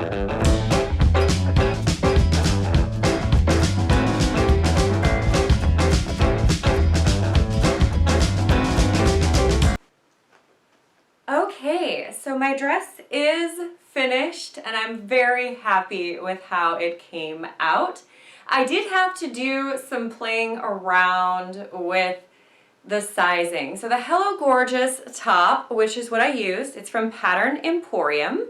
Okay, so my dress is finished and I'm very happy with how it came out. I did have to do some playing around with the sizing. So the Hello Gorgeous top, which is what I used, it's from Pattern Emporium.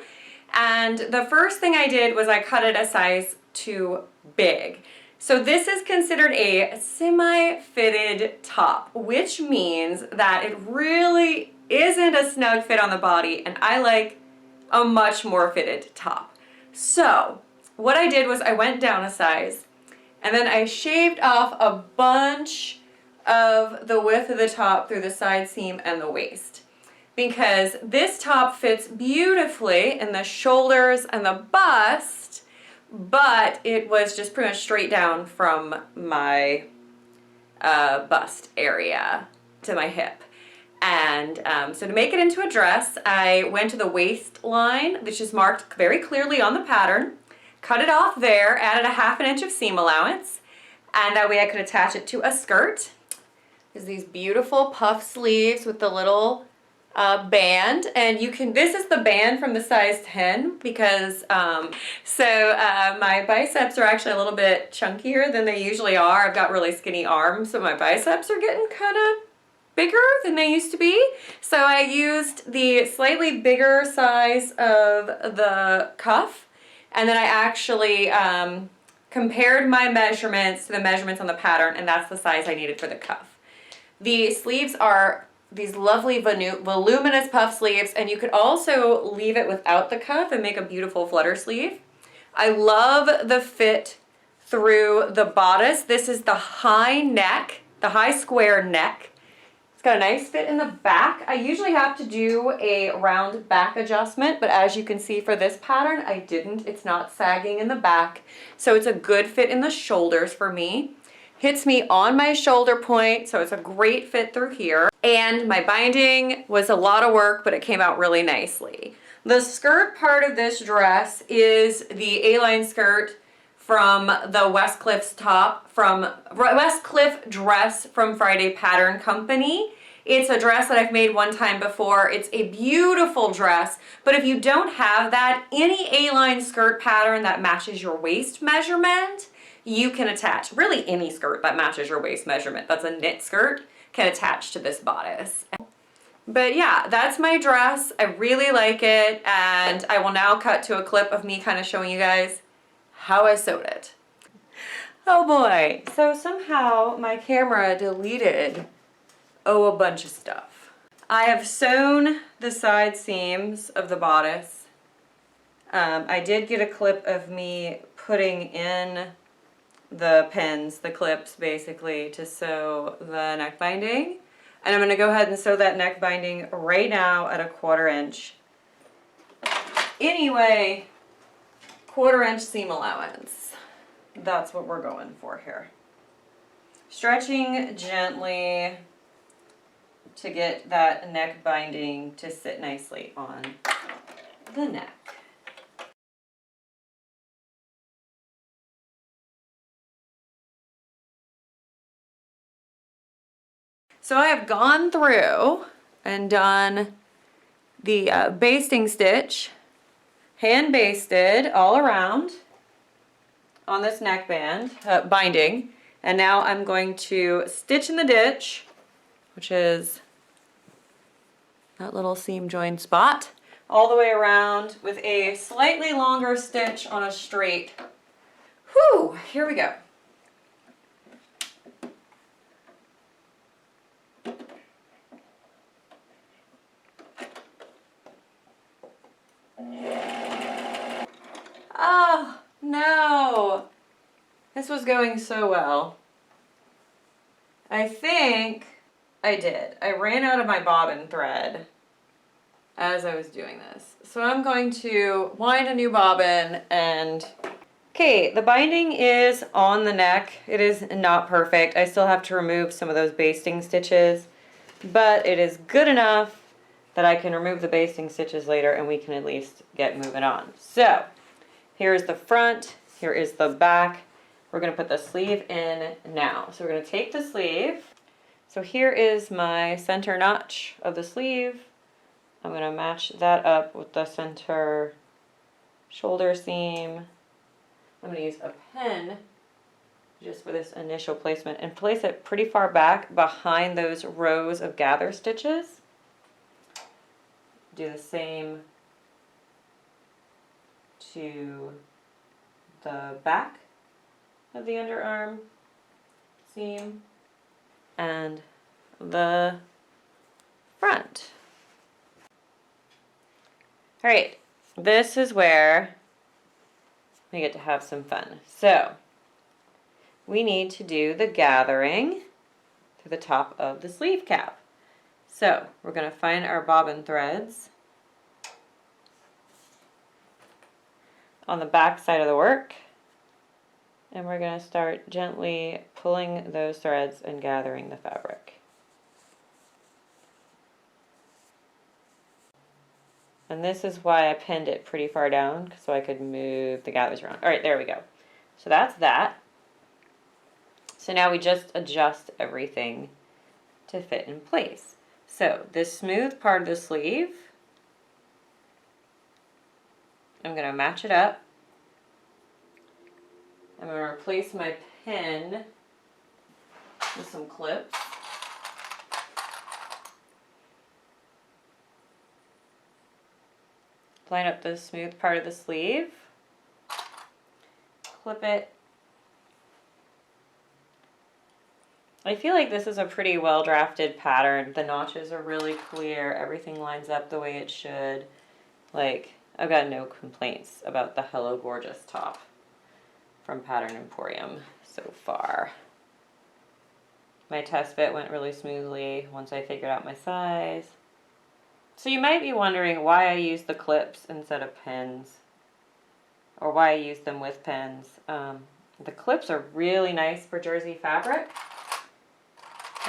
And the first thing I did was I cut it a size too big. So this is considered a semi-fitted top, which means that it really isn't a snug fit on the body, and I like a much more fitted top. So what I did was I went down a size, and then I shaved off a bunch of the width of the top through the side seam and the waist, because this top fits beautifully in the shoulders and the bust, but it was just pretty much straight down from my bust area to my hip. And so to make it into a dress, I went to the waistline, which is marked very clearly on the pattern, cut it off there, added a 1/2 inch of seam allowance, and that way I could attach it to a skirt. There's these beautiful puff sleeves with the little band, and you can, this is the band from the size 10 because my biceps are actually a little bit chunkier than they usually are. I've got really skinny arms, so my biceps are getting kind of bigger than they used to be. So I used the slightly bigger size of the cuff, and then I actually compared my measurements to the measurements on the pattern, and that's the size I needed for the cuff. The sleeves are these lovely voluminous puff sleeves, and you could also leave it without the cuff and make a beautiful flutter sleeve. I love the fit through the bodice. This is the high neck, the high square neck. It's got a nice fit in the back. I usually have to do a round back adjustment, but as you can see for this pattern, I didn't. It's not sagging in the back, so it's a good fit in the shoulders for me. Hits me on my shoulder point, so it's a great fit through here. And my binding was a lot of work, but it came out really nicely. The skirt part of this dress is the A-line skirt from the Westcliff's top, from Westcliff dress from Friday Pattern Company. It's a dress that I've made one time before. It's a beautiful dress, but if you don't have that, any A-line skirt pattern that matches your waist measurement, you can attach. Really any skirt that matches your waist measurement, that's a knit skirt, can attach to this bodice. But yeah, that's my dress. I really like it, and I will now cut to a clip of me kind of showing you guys how I sewed it. Oh boy, so somehow my camera deleted, a bunch of stuff. I have sewn the side seams of the bodice. I did get a clip of me putting in the pins, the clips basically, to sew the neck binding. And I'm going to go ahead and sew that neck binding right now at a 1/4 inch. Anyway, 1/4 inch seam allowance. That's what we're going for here. Stretching gently to get that neck binding to sit nicely on the neck. So I have gone through and done the basting stitch, hand basted all around on this neckband, binding, and now I'm going to stitch in the ditch, which is that little seam join spot, all the way around with a slightly longer stitch on a straight. Whew, here we go. Oh, no. This was going so well. I think I did. I ran out of my bobbin thread as I was doing this. So I'm going to wind a new bobbin and... Okay, the binding is on the neck. It is not perfect. I still have to remove some of those basting stitches, but it is good enough that I can remove the basting stitches later and we can at least get moving on. So Here is the front, here is the back. We're gonna put the sleeve in now. So we're gonna take the sleeve. So here is my center notch of the sleeve. I'm gonna match that up with the center shoulder seam. I'm gonna use a pen just for this initial placement and place it pretty far back behind those rows of gather stitches. Do the same to the back of the underarm seam and the front. All right, this is where we get to have some fun. So we need to do the gathering to the top of the sleeve cap. So we're going to find our bobbin threads on the back side of the work, and we're going to start gently pulling those threads and gathering the fabric. And this is why I pinned it pretty far down, so I could move the gathers around. All right, there we go. So that's that. So now we just adjust everything to fit in place. So this smooth part of the sleeve, I'm going to match it up. I'm going to replace my pin with some clips. Line up the smooth part of the sleeve, clip it. I feel like this is a pretty well drafted pattern. The notches are really clear, everything lines up the way it should. Like, I've got no complaints about the Hello Gorgeous top from Pattern Emporium so far. My test fit went really smoothly once I figured out my size. So you might be wondering why I use the clips instead of pins, or why I use them with pins. The clips are really nice for jersey fabric,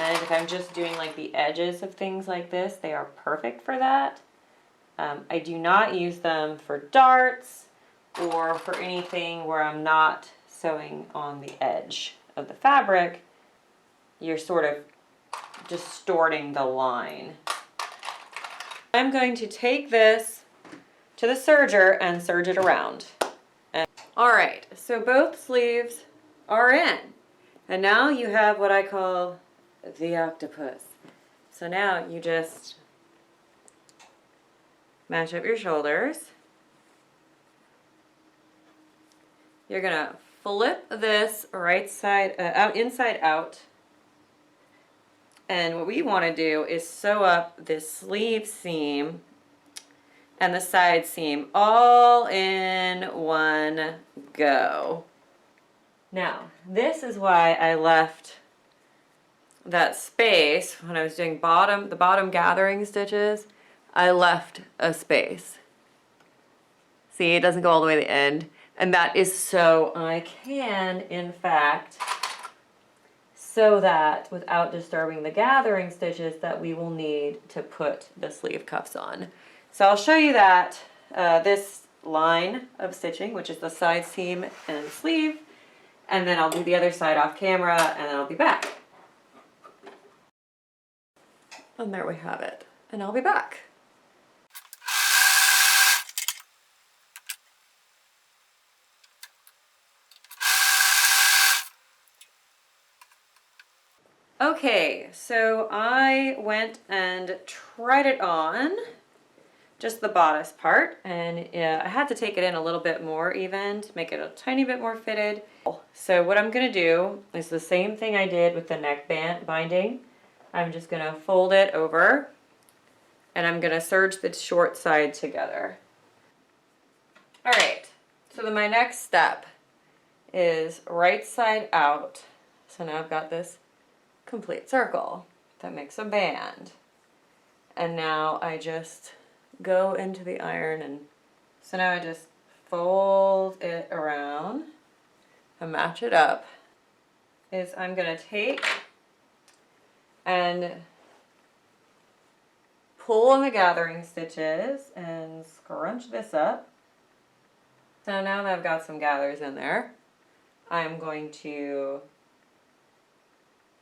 and if I'm just doing like the edges of things like this, they are perfect for that. I do not use them for darts or for anything where I'm not sewing on the edge of the fabric. You're sort of distorting the line. I'm going to take this to the serger and serge it around. All right, so both sleeves are in. And now you have what I call the octopus. So now you just match up your shoulders. You're gonna flip this right side out, inside out. And what we want to do is sew up this sleeve seam and the side seam all in one go. Now, this is why I left that space when I was doing the bottom gathering stitches. I left a space. See, it doesn't go all the way to the end. And that is so I can, in fact, sew that without disturbing the gathering stitches that we will need to put the sleeve cuffs on. So I'll show you that, this line of stitching, which is the side seam and sleeve, and then I'll do the other side off camera, and then I'll be back. And there we have it. And I'll be back. Okay, so I went and tried it on, just the bodice part, and I had to take it in a little bit more even to make it a tiny bit more fitted. So what I'm going to do is the same thing I did with the neck band binding. I'm just going to fold it over, and I'm going to serge the short side together. All right, so then my next step is right side out. So now I've got this complete circle that makes a band, and now I just go into the iron, and so now I just fold it around and match it up. Is I'm gonna take and pull on the gathering stitches and scrunch this up. So now that I've got some gathers in there, I'm going to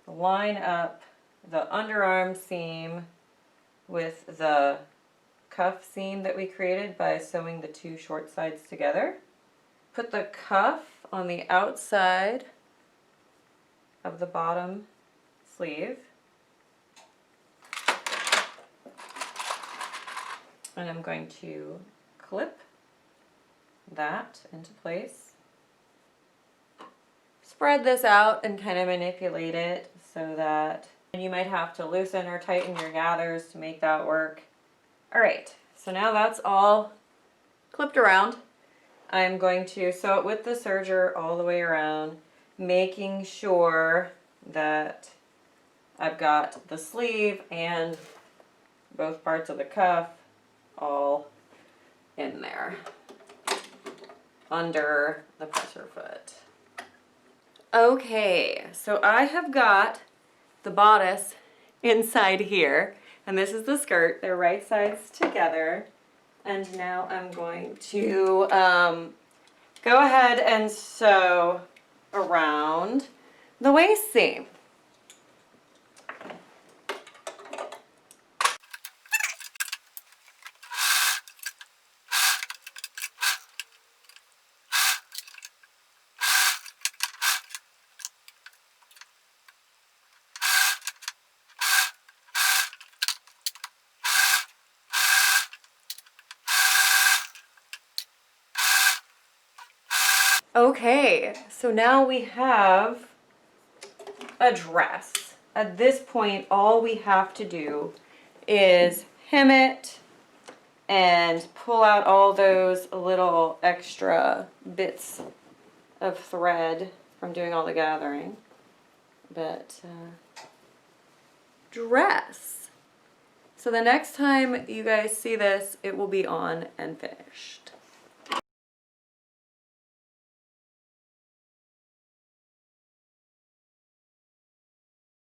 line up the underarm seam with the cuff seam that we created by sewing the two short sides together. Put the cuff on the outside of the bottom sleeve. And I'm going to clip that into place. Spread this out and kind of manipulate it so that you might have to loosen or tighten your gathers to make that work. All right, so now that's all clipped around. I'm going to sew it with the serger all the way around, making sure that I've got the sleeve and both parts of the cuff all in there under the presser foot. Okay, so I have got the bodice inside here, and this is the skirt. They're right sides together. And now I'm going to go ahead and sew around the waist seam. Okay, so now we have a dress. At this point, all we have to do is hem it and pull out all those little extra bits of thread from doing all the gathering. But dress. So the next time you guys see this, it will be on and finished.